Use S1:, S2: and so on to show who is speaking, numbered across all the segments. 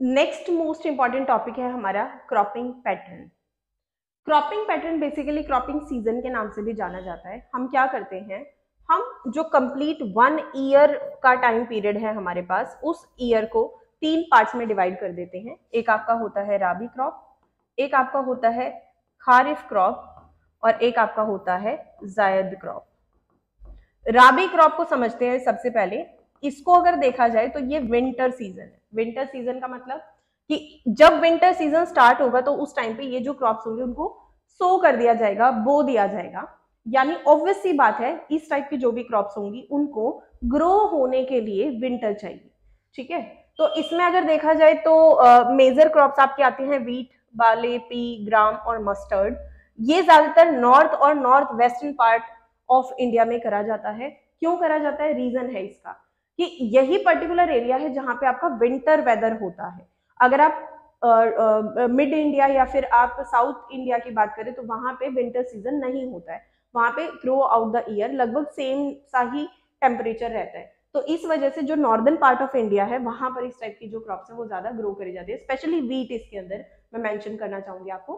S1: Next most important topic है हमारा cropping pattern. Cropping pattern basically cropping season के नाम से भी जाना जाता है। हम क्या करते हैं, हम जो कंप्लीट 1 ईयर का टाइम पीरियड है हमारे पास, उस ईयर को 3 पार्ट्स में डिवाइड कर देते हैं। एक आपका होता है राबी क्रॉप, एक आपका होता है खारिफ क्रॉप, और एक आपका होता है जायद क्रॉप। राबी क्रॉप को समझते हैं सबसे पहले। इसको अगर देखा जाए तो ये विंटर सीजन है। विंटर सीजन का मतलब कि जब विंटर सीजन स्टार्ट होगा तो उस टाइम पे ये जो क्रॉप्स होंगे उनको सो कर दिया जाएगा, बो दिया जाएगा। यानी ऑब्वियस सी बात है, इस टाइप की जो भी क्रॉप्स होंगी उनको ग्रो होने के लिए विंटर चाहिए। ठीक है, तो इसमें अगर देखा जाए तो मेजर क्रॉप्स आपके आते हैं वीट, बार्ले, पी, ग्राम और मस्टर्ड। ये ज्यादातर नॉर्थ और north western part of India में करा जाता है। क्यों करा जाता है, रीजन है इसका कि यही पर्टिकुलर एरिया है जहां पे आपका विंटर वेदर होता है। अगर आप मिड इंडिया या फिर आप साउथ इंडिया की बात करें तो वहां पे विंटर सीजन नहीं होता है। वहां पे थ्रू आउट द ईयर लगभग सेम सा ही टेम्परेचर रहता है। तो इस वजह से जो नॉर्दर्न पार्ट ऑफ इंडिया है वहां पर इस टाइप की जो क्रॉप्स है वो ज्यादा ग्रो करी जाती है, स्पेशली वीट इसके अंदर मैं मेंशन करना चाहूंगी आपको।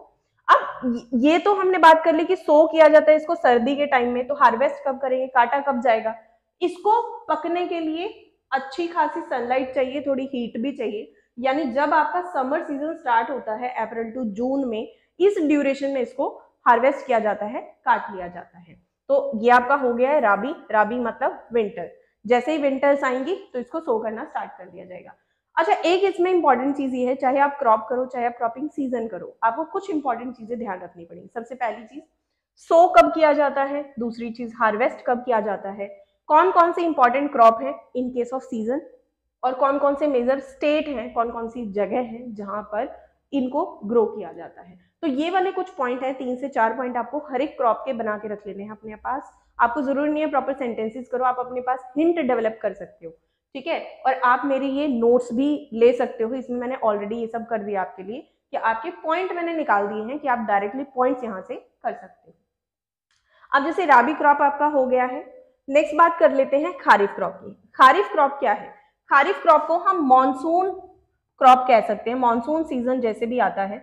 S1: अब ये तो हमने बात कर ली कि सो किया जाता है इसको सर्दी के टाइम में, तो हार्वेस्ट कब करेंगे, काटा कब जाएगा। इसको पकने के लिए अच्छी खासी सनलाइट चाहिए, थोड़ी हीट भी चाहिए। यानी जब आपका समर सीजन स्टार्ट होता है अप्रैल टू जून में, इस ड्यूरेशन में इसको हार्वेस्ट किया जाता है, काट लिया जाता है। तो ये आपका हो गया है राबी। राबी मतलब विंटर। जैसे ही विंटर्स आएंगी तो इसको सो करना स्टार्ट कर दिया जाएगा। अच्छा, एक इसमें इंपॉर्टेंट चीज ये है, चाहे आप क्रॉप करो चाहे आप क्रॉपिंग सीजन करो, आपको कुछ इंपॉर्टेंट चीजें ध्यान रखनी पड़ेगी। सबसे पहली चीज, सो कब किया जाता है। दूसरी चीज, हार्वेस्ट कब किया जाता है। कौन कौन से इंपॉर्टेंट क्रॉप है इन केस ऑफ सीजन, और कौन कौन से मेजर स्टेट हैं, कौन कौन सी जगह है जहां पर इनको ग्रो किया जाता है। तो ये वाले कुछ पॉइंट है, 3 से 4 पॉइंट आपको हर एक क्रॉप के बना के रख लेने हैं अपने पास। आपको जरूरी नहीं है प्रॉपर सेंटेंसेस करो, आप अपने पास हिंट डेवलप कर सकते हो। ठीक है, और आप मेरे ये नोट्स भी ले सकते हो, इसमें मैंने ऑलरेडी ये सब कर दिया आपके लिए कि आपके पॉइंट मैंने निकाल दिए हैं कि आप डायरेक्टली पॉइंट्स यहाँ से कर सकते हो। अब जैसे राबी क्रॉप आपका हो गया है, नेक्स्ट बात कर लेते हैं खारिफ क्रॉप की। खारिफ क्रॉप क्या है, खारिफ क्रॉप को हम मॉनसून क्रॉप कह सकते हैं। मॉनसून सीजन जैसे भी आता है,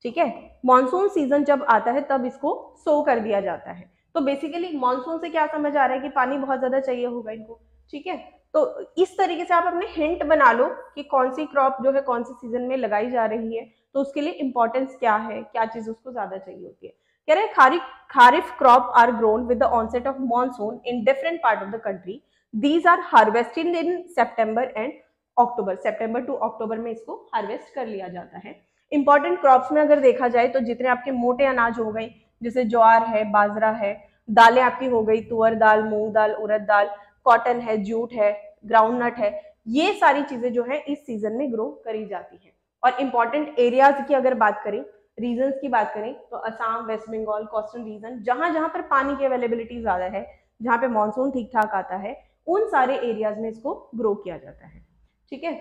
S1: ठीक है, मॉनसून सीजन जब आता है तब इसको सो कर दिया जाता है। तो बेसिकली मॉनसून से क्या समझ आ रहा है कि पानी बहुत ज्यादा चाहिए होगा इनको। ठीक है, तो इस तरीके से आप अपने हिंट बना लो कि कौन सी क्रॉप जो है कौन सी सीजन में लगाई जा रही है, तो उसके लिए इंपॉर्टेंस क्या है, क्या चीज उसको ज्यादा चाहिए होती है। कह रहे kharif crop are grown with the onset of monsoon in different part of the country. These are harvested in September and October. September to October में इसको हार्वेस्ट कर लिया जाता है। इंपॉर्टेंट क्रॉप्स में अगर देखा जाए तो जितने आपके मोटे अनाज हो गए, जैसे ज्वार है, बाजरा है, दालें आपकी हो गई तुअर दाल, मूंग दाल, उड़द दाल, कॉटन है, जूट है, ग्राउंड नट है, ये सारी चीजें जो है इस सीजन में ग्रो करी जाती है। और इंपॉर्टेंट एरियाज की अगर बात करें, रीजन की बात करें तो Assam, west Bengal, coastal region, जहां जहां पर पानी की अवेलेबिलिटी ज्यादा है, जहां पे मानसून ठीक ठाक आता है, उन सारे एरियाज में इसको ग्रो किया जाता है। ठीक है,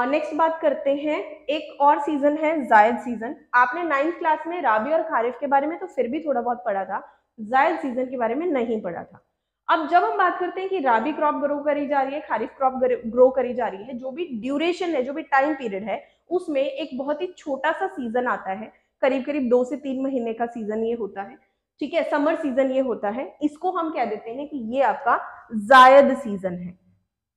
S1: नेक्स्ट बात करते हैं, एक और सीजन है जायद सीजन। आपने 9th क्लास में राबी और खारिफ के बारे में तो फिर भी थोड़ा बहुत पढ़ा था, जायद सीजन के बारे में नहीं पढ़ा था। अब जब हम बात करते हैं कि राबी क्रॉप ग्रो करी जा रही है, खारिफ क्रॉप ग्रो करी जा रही है, जो भी ड्यूरेशन है, जो भी टाइम पीरियड है, उसमें एक बहुत ही छोटा सा सीजन आता है, करीब करीब 2 से 3 महीने का सीजन ये होता है। ठीक है, समर सीजन ये होता है, इसको हम कह देते हैं कि ये आपका जायद सीजन है।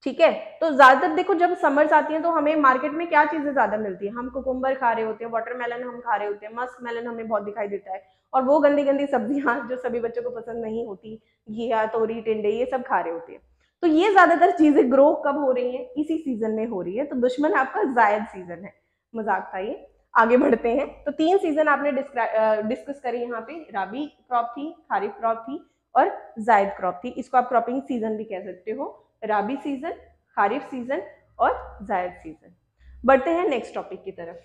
S1: ठीक है, तो ज्यादातर देखो जब समर्स आती हैं तो हमें मार्केट में क्या चीजें ज्यादा मिलती है, हम कुकुम्बर खा रहे होते हैं, वाटरमेलन हम खा रहे होते हैं, मस्क मेलन हमें बहुत दिखाई देता है, और वो गंदी गंदी सब्जियां जो सभी बच्चों को पसंद नहीं होती, घिया, तोरी, टिंडे, ये सब खा रहे होते हैं। तो ये ज्यादातर चीजें ग्रो कब हो रही है, इसी सीजन में हो रही है। तो दुश्मन आपका जायद सीजन है, मजाक था ये। आगे बढ़ते हैं, तो 3 सीजन आपने डिस्कस करी यहाँ पे, राबी क्रॉप थी, खारिफ क्रॉप थी और जायद क्रॉप थी। इसको आप क्रॉपिंग सीजन भी कह सकते हो, राबी सीजन, खारिफ सीजन और जायद सीजन। बढ़ते हैं नेक्स्ट टॉपिक की तरफ।